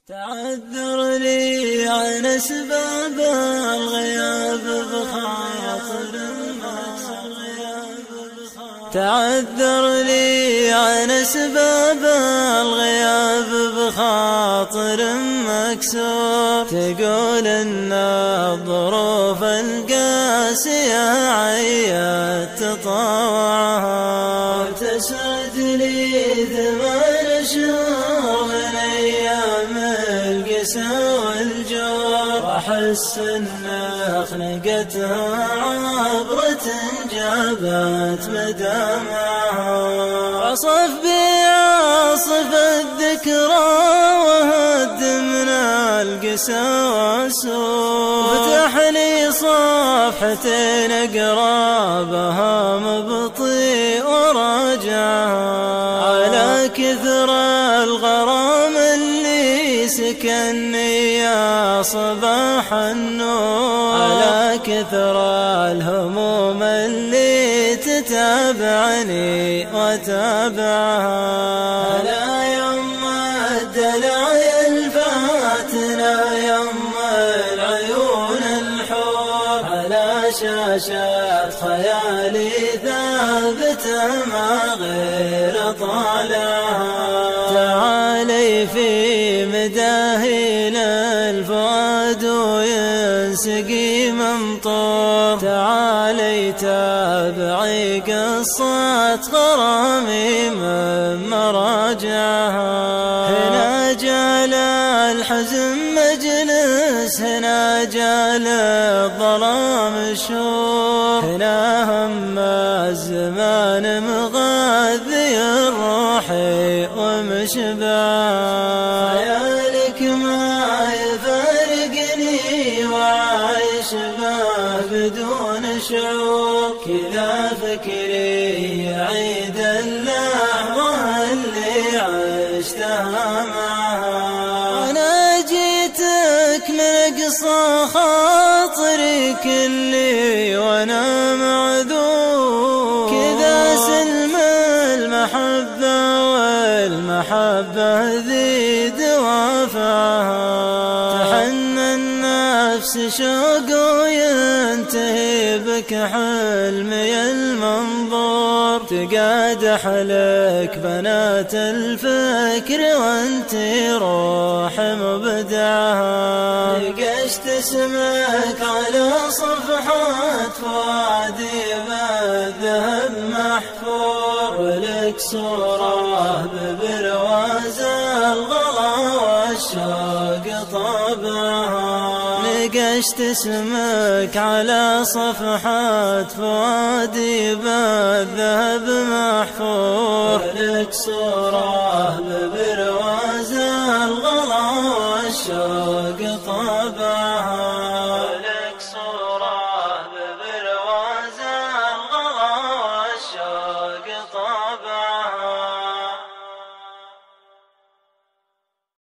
تعذر لي عن أسباب الغياب بخاطر تعذر لي عن أسباب الغياب بخاطر مكسور. تقول إن الظروف القاسية عيت تطاوعها، وتسعد لي 8 شهور من أيام القسى والجور، وأحس إن خلقتها عبرة جابت مدامعها. عصف بعاصف الذكرى وهد من القسى والسور، فتح لي صفحتين أقرابها مبطيء وراجعها. على كثر الغرام اللي سكنني يا صباح النور، على كثر الهموم اللي تتابعني وتابعها. لا يما الدلع الفاتنة يما العيون الحور، على شاشات خيالي ثابتة ما غير طالعها. تعالي في مداهل الفؤاد وينسقي ممطور، تعالي تابعي قصة غرامي من مراجعها. هنا جال الحزن مجلس، هنا جال الظلام شور، هنا هم الزمان مغذي روحي ومشبعها. خيالك ما يفارقني وعايش به بدون شعور، كذا فكري يعيد اللحظة اللي عشتها معها. أنا جيتك من أقصى خاطري كلي وأنا معذور، كذا سلم المحبة والمحبة ذي دوافعها. تحنى النفس شوق وينتهي بك حلمي المنظور، تقادح لك بنات الفكر وانتي روح مبدعها. نقشت اسمك على صفحات فؤادي بالذهب محفور، ولك صورة ببرواز الغلا والشوق طابعها. نقشت اسمك على صفحات فؤادي بالذهب محفور، ولك صورة ببرواز الغلا والشوق